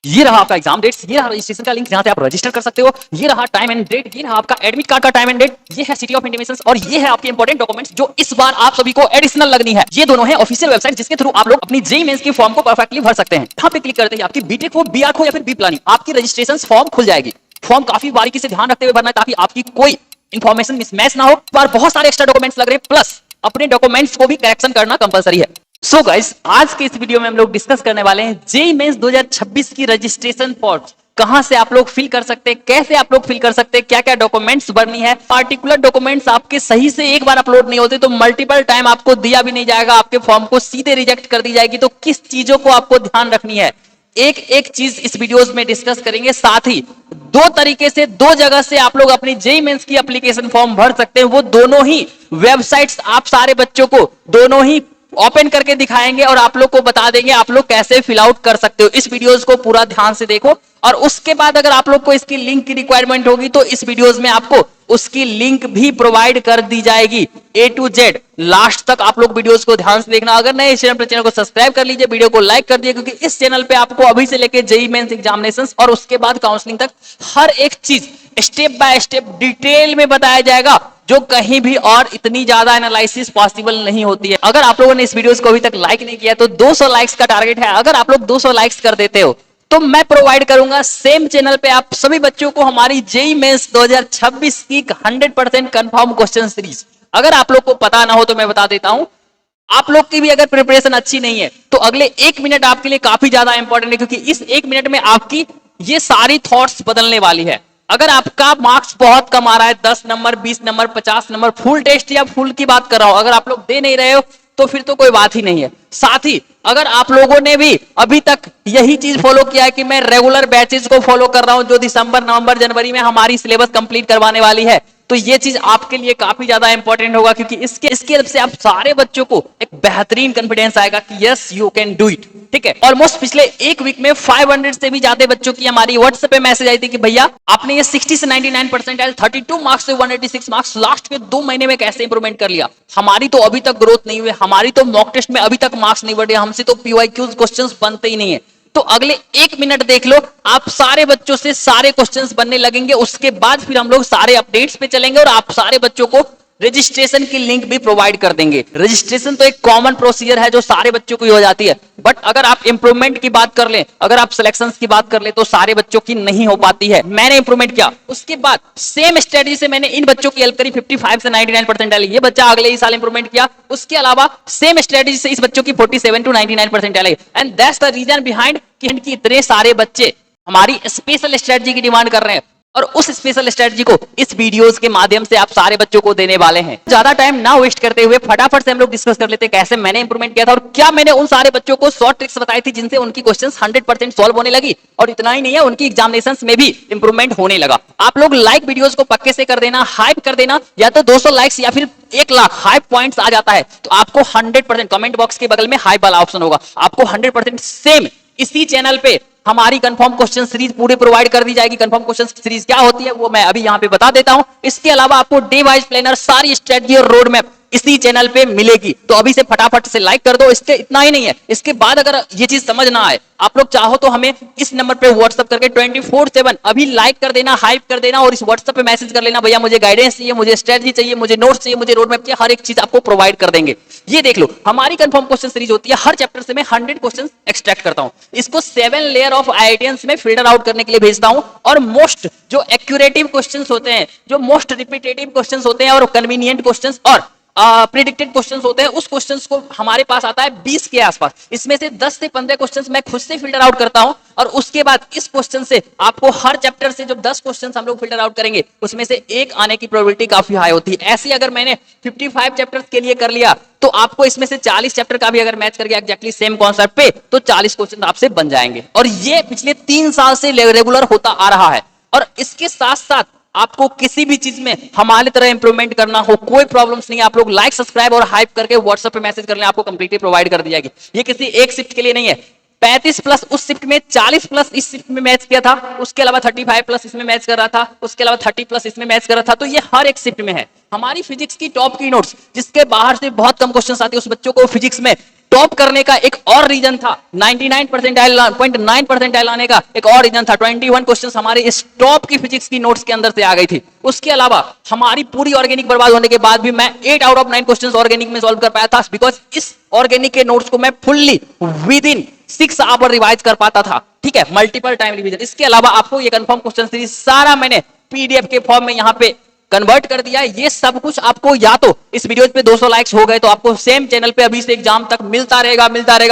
ये रहा आपका एग्जाम डेट्स, ये रहा रजिस्ट्रेशन का लिंक जहां से आप रजिस्टर कर सकते हो, ये रहा टाइम एंड डेट, ये रहा आपका एडमिट कार्ड का टाइम एंड डेट, ये है सिटी ऑफ इंटीमेशन और ये है आपके इंपॉर्टेंट डॉक्यूमेंट्स जो इस बार आप सभी को एडिशनल लगनी है। ये दोनों है ऑफिशियल वेबसाइट जिसके थ्रू आप लोग अपनी जेईई मेंस की फॉर्म को परफेक्टली भर सकते हैं। यहाँ पे क्लिक करते ही आपकी बीटेक हो, बीआर्क हो या फिर बी प्लानिंग, आपकी रजिस्ट्रेशन फॉर्म खुल जाएगी। फॉर्म काफी बारीकी से ध्यान रखते हुए भरना है ताकि आपकी कोई इंफॉर्मेशन मिसमैच ना हो। पर बहुत सारे एक्स्ट्रा डॉक्यूमेंट्स लग रहे हैं, प्लस अपने डॉक्यूमेंट्स को भी करेक्शन करना कंपलसरी है। सो गाइस, आज के इस वीडियो में हम लोग डिस्कस करने वाले हैं जेईई मेंस 2026 की रजिस्ट्रेशन फॉर्म कहां से आप लोग फिल कर सकते हैं, कैसे आप लोग फिल कर सकते हैं, क्या क्या डॉक्यूमेंट्स भरनी है। पार्टिकुलर डॉक्यूमेंट्स आपके सही से एक बार अपलोड नहीं होते तो मल्टीपल टाइम आपको दिया भी नहीं जाएगा, आपके फॉर्म को सीधे रिजेक्ट कर दी जाएगी। तो किस चीजों को आपको ध्यान रखनी है, एक एक चीज इस वीडियोस में डिस्कस करेंगे। साथ ही दो तरीके से, दो जगह से आप लोग अपनी जेईई मेंस की एप्लीकेशन फॉर्म भर सकते हैं। वो दोनों ही वेबसाइट्स आप सारे बच्चों को दोनों ही ओपन करके दिखाएंगे और आप लोग को बता देंगे आप लोग कैसे फिल आउट कर सकते हो। इस वीडियोस को पूरा ध्यान से देखो और उसके बाद अगर आप लोग को इसकी लिंक की रिक्वायरमेंट होगी तो इस वीडियोस में आपको उसकी लिंक भी प्रोवाइड कर दी जाएगी A to Z। लास्ट तक आप लोग वीडियोस को ध्यान से देखना। अगर नए चैनल पर, चैनल को सब्सक्राइब कर लीजिए, वीडियो को लाइक कर दिए, क्योंकि इस चैनल पे आपको अभी से लेके जेईई मेंस एग्जामिनेशंस और उसके बाद काउंसलिंग तक हर एक चीज स्टेप बाय स्टेप डिटेल में बताया जाएगा, जो कहीं भी और इतनी ज्यादा एनालिसिस पॉसिबल नहीं होती है। अगर आप लोगों ने इस वीडियोस को अभी तक लाइक नहीं किया तो 200 लाइक्स का टारगेट है। अगर आप लोग 200 लाइक्स कर देते हो तो मैं प्रोवाइड करूंगा सेम चैनल पे आप सभी बच्चों को हमारी जेईई मेंस 2026 की 100% कंफर्म क्वेश्चन सीरीज। अगर आप लोग को पता ना हो तो मैं बता देता हूं, आप लोग की भी अगर प्रिपरेशन अच्छी नहीं है तो अगले 1 मिनट आपके लिए काफी ज्यादा इंपॉर्टेंट है, क्योंकि इस 1 मिनट में आपकी ये सारी थॉट्स बदलने वाली है। अगर आपका मार्क्स बहुत कम आ रहा है, 10 number, 20 number, 50 number, full test या फुल की बात कर रहा हूं, अगर आप लोग दे नहीं रहे हो तो फिर तो कोई बात ही नहीं है। साथ ही अगर आप लोगों ने भी अभी तक यही चीज फॉलो किया है कि मैं रेगुलर बैचेस को फॉलो कर रहा हूं जो दिसंबर, नवंबर, जनवरी में हमारी सिलेबस कंप्लीट करवाने वाली है, तो ये चीज आपके लिए काफी ज्यादा इंपॉर्टेंट होगा, क्योंकि इसके हेल्प से आप सारे बच्चों को एक बेहतरीन कॉन्फिडेंस आएगा कि yes you can do it. ठीक है, ऑलमोस्ट पिछले एक वीक में 500 से भी ज्यादा बच्चों की हमारी व्हाट्सएप पे मैसेज आई थी कि भैया आपने ये 60 से 99 परसेंटाइल, 32 मार्क्स से 186 मार्क्स लास्ट के 2 महीने में कैसे इंप्रूवमेंट कर लिया। हमारी तो अभी तक ग्रोथ नहीं हुई, हमारी तो मॉक टेस्ट में अभी तक मार्क्स नहीं बढ़े, हमसे तो पीवाईक्यूज क्वेश्चंस बनते ही नहीं है। तो अगले 1 मिनट देख लो, आप सारे बच्चों से सारे क्वेश्चंस बनने लगेंगे। उसके बाद फिर हम लोग सारे अपडेट्स पे चलेंगे और आप सारे बच्चों को रजिस्ट्रेशन की लिंक भी प्रोवाइड कर देंगे। रजिस्ट्रेशन तो एक कॉमन प्रोसीजर है जो सारे बच्चों को ही हो जाती है, बट अगर आप इंप्रूवमेंट की बात कर लें, अगर आप सिलेक्शंस की बात कर ले तो सारे बच्चों की नहीं हो पाती है। मैंने इंप्रूवमेंट किया, उसके बाद सेम स्ट्रेटजी से मैंने इन बच्चों की हेल्प करी, 55 से 99 परसेंटाइल, ये बच्चा अगले ही साल इंप्रूवमेंट किया। उसके अलावा सेम स्ट्रेटजी से इस बच्चों की 47 टू 99 परसेंटाइल है। And that's the reason behind कि इतने सारे बच्चे हमारी स्पेशल स्ट्रेटजी की डिमांड कर रहे हैं और उस स्पेशल स्ट्रेटजी को इस वीडियोस के माध्यम से आप सारे बच्चों को देने वाले हैं। ज्यादा टाइम ना वेस्ट करते हुए फटाफट से हम लोग डिस्कस कर लेते हैं कैसे मैंने इंप्रूवमेंट किया था और क्या मैंने उन सारे बच्चों को शॉर्ट ट्रिक्स बताई थी जिनसे उनकी क्वेश्चंस 100% सॉल्व होने लगी। और इतना ही नहीं है, उनकी एग्जामिनेशंस में भी इंप्रूवमेंट होने लगा। आप लोग लाइक वीडियोस को पक्के से कर देना, हाइप कर देना, या तो 200 लाइक्स या फिर 1 लाख हाइप पॉइंट्स आ जाता है तो आपको 100% कमेंट बॉक्स के बगल में हाइप वाला ऑप्शन होगा, आपको 100% सेम इसी चैनल पे हमारी कंफर्म क्वेश्चन सीरीज पूरी प्रोवाइड कर दी जाएगी। कंफर्म क्वेश्चन सीरीज क्या होती है वो मैं अभी यहां पे बता देता हूं। इसके अलावा आपको डे वाइज प्लानर, सारी स्ट्रेटजी और रोड मैप इसी चैनल पे मिलेगी। तो अभी से फटाफट से लाइक कर दो। इसके इतना ही नहीं है, इसके बाद अगर ये चीज समझ ना आए, आप लोग चाहो तो हमें इस नंबर पे व्हाट्सएप करके 24/7 अभी लाइक कर देना, हाइप कर देना और इस व्हाट्सएप पे मैसेज कर लेना, भैया मुझे गाइडेंस चाहिए, मुझे स्ट्रेटजी चाहिए, मुझे नोट्स चाहिए, मुझे रोड मैप चाहिए, हर एक चीज आपको प्रोवाइड कर देंगे। ये देख लो, हमारी कंफर्म क्वेश्चन सीरीज होती है, हर चैप्टर से मैं 100 क्वेश्चन एक्सट्रैक्ट करता हूं, इसको 7 लेयर ऑफ आईआईटियंस में फिल्टर आउट करने के लिए भेजता हूं और मोस्ट जो एक्यूरेटिव क्वेश्चंस होते हैं, जो मोस्ट रिपीटेटिव क्वेश्चंस होते हैं और कन्वीनियंट क्वेश्चंस और प्रिडिक्टेड क्वेश्चंस होते हैं, उस क्वेश्चंस को हमारे पास आता है 20 के आसपास। इसमें से 10 से 15 क्वेश्चंस मैं खुद से फिल्टर आउट करता हूं और उसके बाद इस क्वेश्चन से आपको हर चैप्टर से जो 10 क्वेश्चंस हम लोग फिल्टर आउट करेंगे उसमें से एक आने की प्रोबेबिलिटी काफी हाई होती है। ऐसे अगर मैंने 55 चैप्टर्स के लिए कर लिया तो आपको इसमें से 40 चैप्टर का भी अगर मैच कर गया एग्जैक्टली सेम कॉन्सेप्ट पे तो 40 क्वेश्चन आपसे बन जाएंगे। और ये पिछले 3 साल से रेगुलर होता आ रहा है। और इसके साथ साथ आपको किसी भी चीज में हमारी तरह इंप्रूवमेंट करना हो, कोई प्रॉब्लम्स नहीं है। आप लोग लाइक, सब्सक्राइब और हाइप करके व्हाट्सएप पे मैसेज कर लें, आपको कंप्लीटली प्रोवाइड कर दी जाएगी। ये किसी एक शिफ्ट के लिए नहीं है, 35 प्लस उस शिफ्ट में, 40 प्लस इस शिफ्ट में मैच किया था, उसके अलावा 35 प्लस इसमें मैच कर रहा था, उसके अलावा 30 प्लस इसमें मैच कर रहा था। तो ये हर एक शिफ्ट में है। हमारी फिजिक्स की टॉप की नोट्स जिसके बाहर से बहुत कम क्वेश्चन आते हैं, उस बच्चों को फिजिक्स में टॉप करने का एक और रीजन था, 99% आने का एक और रीजन था। 21 क्वेश्चंस हमारे इस टॉप की फिजिक्स की नोट्स के अंदर से आ गई थी। उसके अलावा हमारी पूरी ऑर्गेनिक बर्बाद होने के बाद भी मैं 8 आउट ऑफ 9 क्वेश्चंस ऑर्गेनिक में सॉल्व कर पाया था, बिकॉज इस ऑर्गेनिक के नोट्स को मैं fully within 6 hour revise कर पाता था। ठीक है, मल्टीपल टाइम रिवीजन। इसके अलावा आपको ये कंफर्म क्वेश्चन सीरीज सारा मैंने पीडीएफ के फॉर्म में यहाँ पे कन्वर्ट कर दिया है। ये सब कुछ आपको या तो इस वीडियो पे 200 लाइक्स हो गए तो आपको सेम चैनल पे अभी से एग्जाम तक मिलता रहेगा।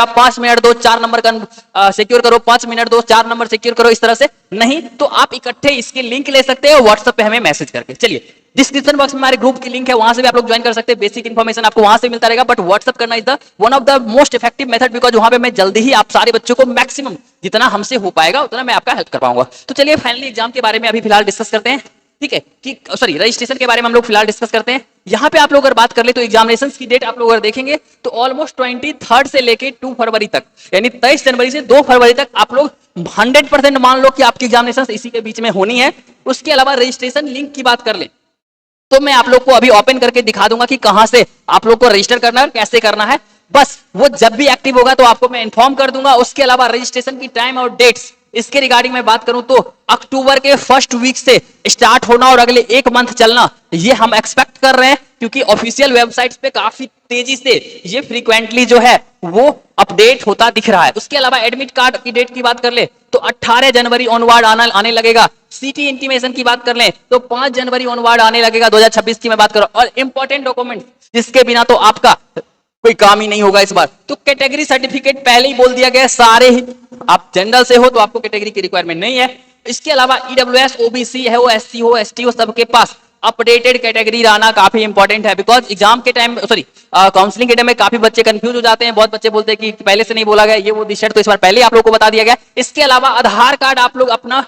5 मिनट दो 4 नंबर सिक्योर करो, 5 मिनट दो 4 नंबर सिक्योर करो, इस तरह से। नहीं तो आप इकट्ठे इसके लिंक ले सकते हो व्हाट्सएप पे हमें मैसेज करके। चलिए, डिस्क्रिप्शन बॉक्स में हमारे ग्रुप की लिंक है, वहां से भी आप लोग ज्वाइन कर सकते हैं। बेसिक इन्फॉर्मेशन आपको वहां से मिलता रहेगा, बट व्हाट्सएप करना is the one of the most effective method, because वहां पे मैं जल्दी ही आप सारे बच्चों को मैक्सिमम जितना हमसे हो पाएगा उतना मैं आपका हेल्प कर पाऊंगा। तो चलिए फाइनली एग्जाम के बारे में अभी फिलहाल डिस्कस करते हैं। ठीक है, कि सॉरी रजिस्ट्रेशन के बारे में हम लोग फिलहाल डिस्कस करते हैं। यहाँ पे आप लोग अगर बात कर ले तो एग्जामिनेशन की डेट आप लोग अगर देखेंगे तो ऑलमोस्ट 23 से लेके 2 फरवरी तक, यानी 23 जनवरी से 2 फरवरी तक आप लोग 100% मान लो कि आपकी एग्जामिनेशन इसी के बीच में होनी है। उसके अलावा रजिस्ट्रेशन लिंक की बात कर ले तो मैं आप लोग को अभी ओपन करके दिखा दूंगा कि कहां से आप लोग को रजिस्टर करना है, कैसे करना है। बस वो जब भी एक्टिव होगा तो आपको मैं इन्फॉर्म कर दूंगा। उसके अलावा रजिस्ट्रेशन की टाइम और डेट्स, इसके रिगार्डिंग मैं बात करूं तो अक्टूबर के फर्स्ट वीक से स्टार्ट होना और अगले 1 मंथ चलना, ये हम एक्सपेक्ट कर रहे हैं, क्योंकि ऑफिशियल वेबसाइट्स पे काफी तेजी से ये फ्रीक्वेंटली जो है वो अपडेट होता दिख रहा है। उसके अलावा एडमिट कार्ड की डेट की बात कर ले तो 18 जनवरी ऑनवर्ड आने लगेगा। सिटी इंटीमेशन की बात कर ले तो 5 जनवरी ऑनवर्ड आने लगेगा 2026 की मैं बात करूं। और इंपॉर्टेंट डॉक्यूमेंट जिसके बिना तो आपका कोई काम ही नहीं होगा इस बार, तो कैटेगरी सर्टिफिकेट पहले ही बोल दिया गया, सारे ही आप जनरल से हो तो आपको कैटेगरी की रिक्वायरमेंट नहीं है। इसके अलावा ईडब्ल्यूएस, ओबीसी है, वो एससी हो, एसटी हो, सबके पास अपडेटेड कैटेगरी रहना काफी इंपॉर्टेंट है, बिकॉज एग्जाम के टाइम काउंसलिंग के टाइम में काफी बच्चे कंफ्यूज हो जाते हैं। बहुत बच्चे बोलते हैं कि पहले से नहीं बोला गया ये वो दिशा, तो इस बार पहले आप लोग को बता दिया गया। इसके अलावा आधार कार्ड आप लोग अपना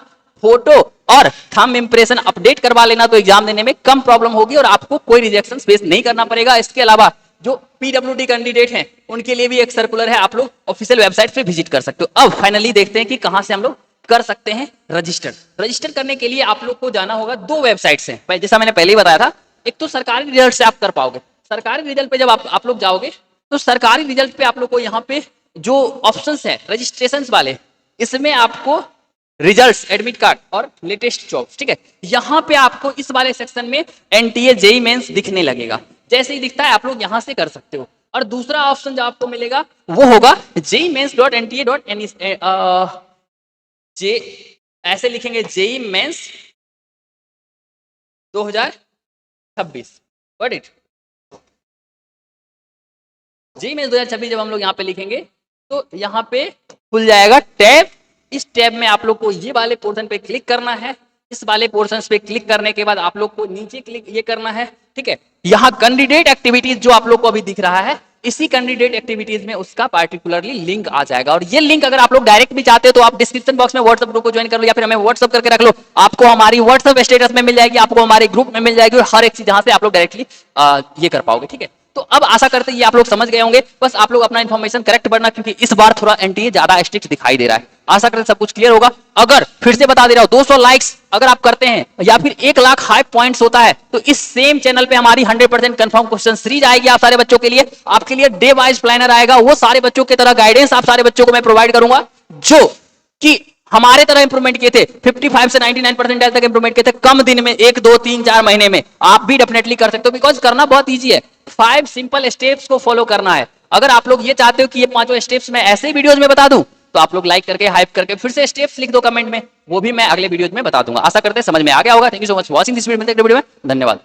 फोटो और थंब इंप्रेशन अपडेट करवा लेना, तो एग्जाम देने में कम प्रॉब्लम होगी और आपको कोई रिजेक्शन फेस नहीं करना पड़ेगा। इसके अलावा जो पीडब्ल्यूडी कैंडिडेट हैं उनके लिए भी एक सर्कुलर है, आप लोग ऑफिशियल वेबसाइट पे विजिट कर सकते हो। अब फाइनली देखते हैं कि कहां से हम लोग कर सकते हैं रजिस्टर करने के लिए आप लोग को जाना होगा 2 वेबसाइट्स हैं, जैसा मैंने पहले ही बताया था। एक तो सरकारी रिजल्ट से आप कर पाओगे। सरकारी रिजल्ट पे जब आप लोग जाओगे तो सरकारी रिजल्ट पे आप लोग को यहाँ पे जो ऑप्शंस है रजिस्ट्रेशन वाले, इसमें आपको रिजल्ट्स, एडमिट कार्ड और लेटेस्ट जॉब्स, ठीक है, यहाँ पे आपको इस वाले सेक्शन में एनटीए जेईई मेंस दिखने लगेगा। जैसे ही दिखता है आप लोग यहां से कर सकते हो। और दूसरा ऑप्शन जो आपको मिलेगा वो होगा jeimens.nta. जे ऐसे लिखेंगे JEE mains 2026, got it. JEE mains 2026 जब हम लोग यहाँ पे लिखेंगे तो यहाँ पे खुल जाएगा टैब। इस टैब में आप लोग को ये वाले पोर्शन पे क्लिक करना है। इस वाले पोर्शन पे क्लिक करने के बाद आप लोग को नीचे क्लिक ये करना है, ठीक है। यहाँ कैंडिडेट एक्टिविटीज जो आप लोग को अभी दिख रहा है, इसी कैंडिडेट एक्टिविटीज में उसका पार्टिकुलरली लिंक आ जाएगा। और ये लिंक अगर आप लोग डायरेक्ट भी चाहते हो तो आप डिस्क्रिप्शन बॉक्स में व्हाट्सएप ग्रुप को ज्वाइन कर लो, या फिर हमें व्हाट्सएप करके रख लो, आपको हमारी व्हाट्सएप स्टेटस में मिल जाएगी, आपको हमारे ग्रुप में मिल जाएगी, और हर एक चीज जहां से आप लोग डायरेक्टली ये कर पाओगे, ठीक है। तो अब आशा करते हैं ये आप लोग समझ गए होंगे। बस आप लोग अपना इन्फॉर्मेशन करेक्ट भरना, क्योंकि इस बार थोड़ा एनटीए ज्यादा स्ट्रिक्ट दिखाई दे रहा है। आशा करते सब कुछ क्लियर होगा। अगर फिर से बता दे रहा हूं 200 लाइक्स अगर आप करते हैं या फिर 1 लाख हाई पॉइंट्स होता है तो इस सेम चैनल पे हमारी 100% कंफर्म क्वेश्चन सीरीज आएगी आप सारे बच्चों के लिए। आपके लिए डे वाइज प्लानर आएगा, वो सारे बच्चों की तरह गाइडेंस आप सारे बच्चों को मैं प्रोवाइड करूंगा, जो कि हमारे तरह इंप्रूवमेंट किए थे। 55 से 99% तक इंप्रूवमेंट किए थे कम दिन में, 1 2 3 4 महीने में। आप भी डेफिनेटली कर सकते हो, बिकॉज करना बहुत ईजी है। 5 सिंपल स्टेप्स को फॉलो करना है। अगर आप लोग ये चाहते हो कि ये 5 स्टेप्स मैं ऐसे ही वीडियोज में बता दूं तो आप लोग लाइक करके हाइप करके फिर से स्टेप्स लिख दो कमेंट में, वो भी मैं अगले वीडियोज में बता दूंगा। आशा करते हैं समझ में आ गया होगा। Thank you so much watching this video में। धन्यवाद।